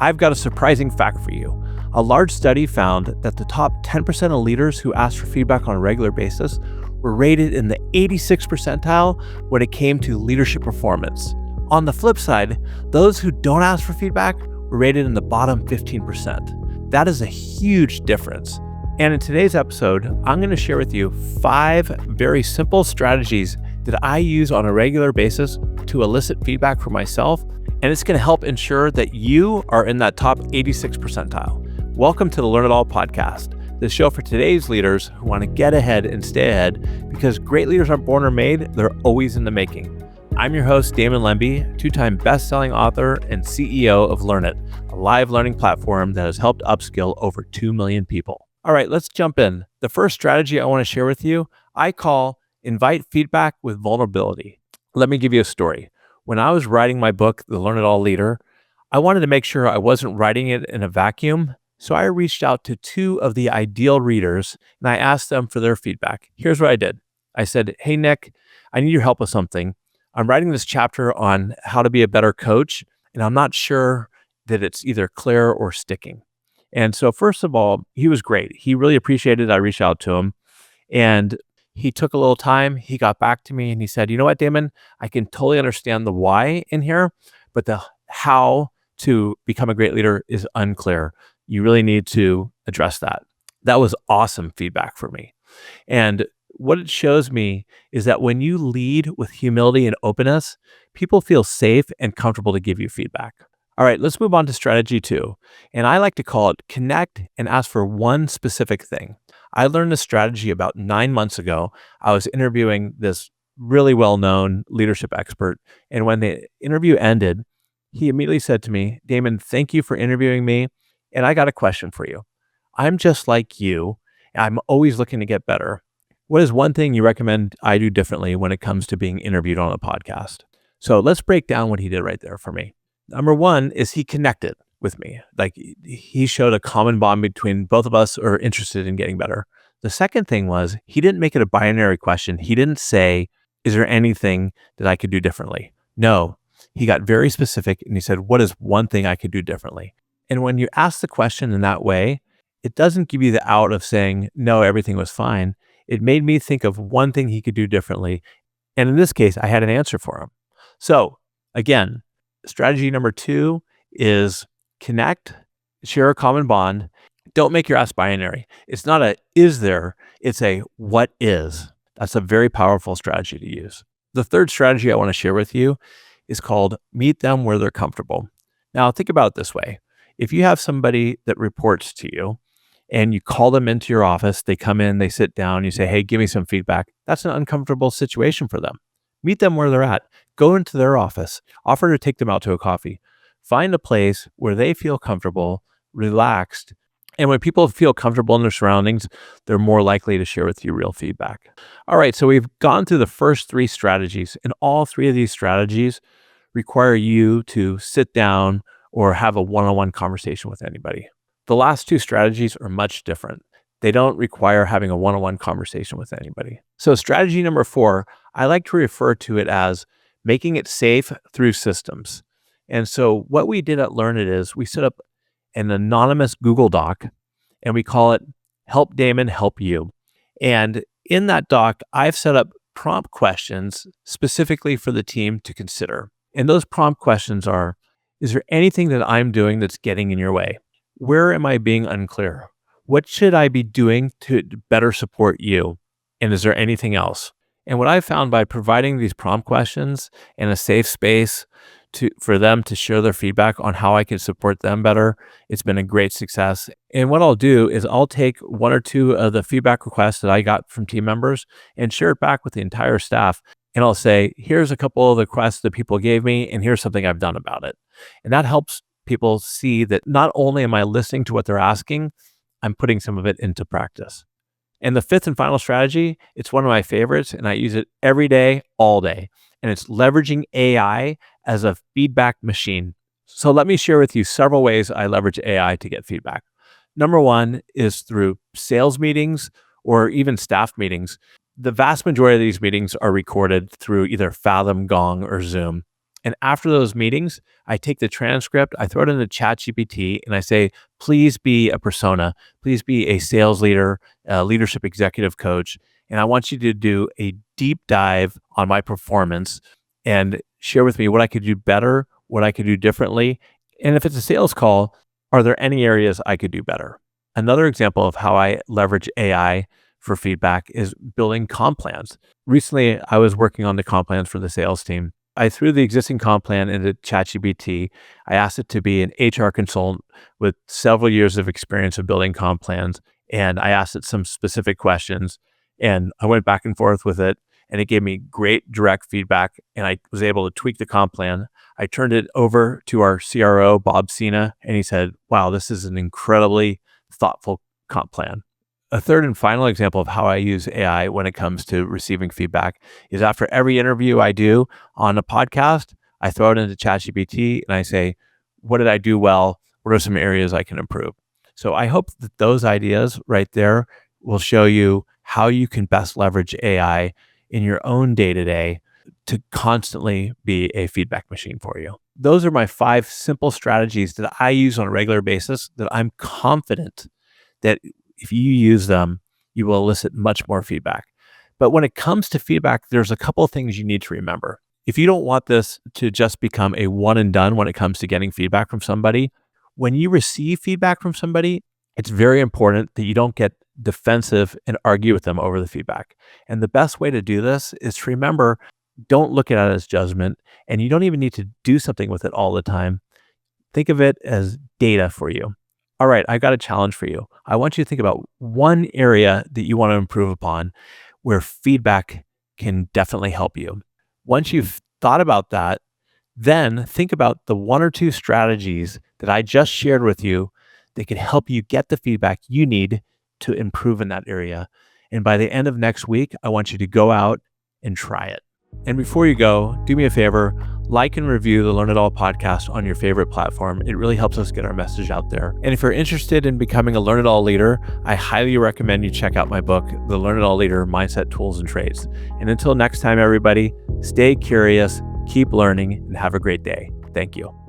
I've got a surprising fact for you. A large study found that the top 10% of leaders who asked for feedback on a regular basis were rated in the 86th percentile when it came to leadership performance. On the flip side, those who don't ask for feedback were rated in the bottom 15%. That is a huge difference. And in today's episode, I'm going to share with you 5 very simple strategies that I use on a regular basis to elicit feedback for myself, and it's going to help ensure that you are in that top 86th percentile. Welcome to the Learn It All podcast, the show for today's leaders who want to get ahead and stay ahead, because great leaders aren't born or made, they're always in the making. I'm your host, Damon Lembi, 2-time best-selling author and CEO of Learn It, a live learning platform that has helped upskill over 2 million people. All right, let's jump in. The first strategy I want to share with you, I call invite feedback with vulnerability. Let me give you a story. When I was writing my book, The Learn It All Leader, I wanted to make sure I wasn't writing it in a vacuum. So I reached out to 2 of the ideal readers and I asked them for their feedback. Here's what I did. I said, hey, Nick, I need your help with something. I'm writing this chapter on how to be a better coach, and I'm not sure that it's either clear or sticking. And so first of all, he was great. He really appreciated I reached out to him, and he took a little time. He got back to me and he said, you know what, Damon, I can totally understand the why in here, but the how to become a great leader is unclear. You really need to address that. That was awesome feedback for me. And what it shows me is that when you lead with humility and openness, people feel safe and comfortable to give you feedback. All right, let's move on to strategy 2. And I like to call it connect and ask for one specific thing. I learned this strategy about 9 months ago. I was interviewing this really well-known leadership expert. And when the interview ended, he immediately said to me, Damon, thank you for interviewing me. And I got a question for you. I'm just like you. I'm always looking to get better. What is one thing you recommend I do differently when it comes to being interviewed on a podcast? So let's break down what he did right there for me. Number 1 is he connected with me. Like he showed a common bond between both of us are interested in getting better. The second thing was he didn't make it a binary question. He didn't say, is there anything that I could do differently? No, he got very specific and he said, what is one thing I could do differently? And when you ask the question in that way, it doesn't give you the out of saying, no, everything was fine. It made me think of one thing he could do differently. And in this case, I had an answer for him. So again, strategy number 2 is connect, share a common bond. Don't make your ask binary. It's not a is there, it's a what is. That's a very powerful strategy to use. The third strategy I want to share with you is called meet them where they're comfortable. Now think about it this way. If you have somebody that reports to you and you call them into your office, they come in, they sit down, you say, hey, give me some feedback. That's an uncomfortable situation for them. Meet them where they're at. Go into their office, offer to take them out to a coffee. Find a place where they feel comfortable, relaxed. And when people feel comfortable in their surroundings, they're more likely to share with you real feedback. All right, so we've gone through the first 3 strategies, and all 3 of these strategies require you to sit down or have a one-on-one conversation with anybody. The last 2 strategies are much different. They don't require having a one-on-one conversation with anybody. So strategy number 4, I like to refer to it as making it safe through systems. And so what we did at Learn It is we set up an anonymous Google Doc and we call it Help Damon Help You. And in that doc, I've set up prompt questions specifically for the team to consider. And those prompt questions are, is there anything that I'm doing that's getting in your way? Where am I being unclear? What should I be doing to better support you? And is there anything else? And what I found by providing these prompt questions and a safe space for them to share their feedback on how I can support them better, it's been a great success. And what I'll do is I'll take 1 or 2 of the feedback requests that I got from team members and share it back with the entire staff. And I'll say, here's a couple of the requests that people gave me, and here's something I've done about it. And that helps people see that not only am I listening to what they're asking, I'm putting some of it into practice. And the 5th and final strategy, it's one of my favorites, and I use it every day, all day. And it's leveraging AI as a feedback machine. So let me share with you several ways I leverage AI to get feedback. Number 1 is through sales meetings or even staff meetings. The vast majority of these meetings are recorded through either Fathom, Gong, or Zoom. And after those meetings, I take the transcript, I throw it into ChatGPT, and I say, please be a persona, please be a sales leader, a leadership executive coach. And I want you to do a deep dive on my performance and share with me what I could do better, what I could do differently. And if it's a sales call, are there any areas I could do better? Another example of how I leverage AI for feedback is building comp plans. Recently, I was working on the comp plans for the sales team. I threw the existing comp plan into ChatGPT. I asked it to be an HR consultant with several years of experience of building comp plans. And I asked it some specific questions, and I went back and forth with it, and it gave me great direct feedback. And I was able to tweak the comp plan. I turned it over to our CRO, Bob Cena, and he said, wow, this is an incredibly thoughtful comp plan. A third and final example of how I use AI when it comes to receiving feedback is after every interview I do on a podcast, I throw it into ChatGPT and I say, what did I do well? What are some areas I can improve? So I hope that those ideas right there will show you how you can best leverage AI in your own day-to-day to constantly be a feedback machine for you. Those are my 5 simple strategies that I use on a regular basis that I'm confident that if you use them, you will elicit much more feedback. But when it comes to feedback, there's a couple of things you need to remember. If you don't want this to just become a one and done when it comes to getting feedback from somebody, when you receive feedback from somebody, it's very important that you don't get defensive and argue with them over the feedback. And the best way to do this is to remember, don't look at it as judgment, and you don't even need to do something with it all the time. Think of it as data for you. All right, I got a challenge for you. I want you to think about one area that you want to improve upon where feedback can definitely help you. Once you've thought about that, then think about the 1 or 2 strategies that I just shared with you that can help you get the feedback you need to improve in that area. And by the end of next week, I want you to go out and try it. And before you go, do me a favor, like and review the Learn It All podcast on your favorite platform. It really helps us get our message out there. And if you're interested in becoming a Learn It All leader, I highly recommend you check out my book, The Learn It All Leader Mindset, Tools, and Traits. And until next time, everybody, stay curious, keep learning, and have a great day. Thank you.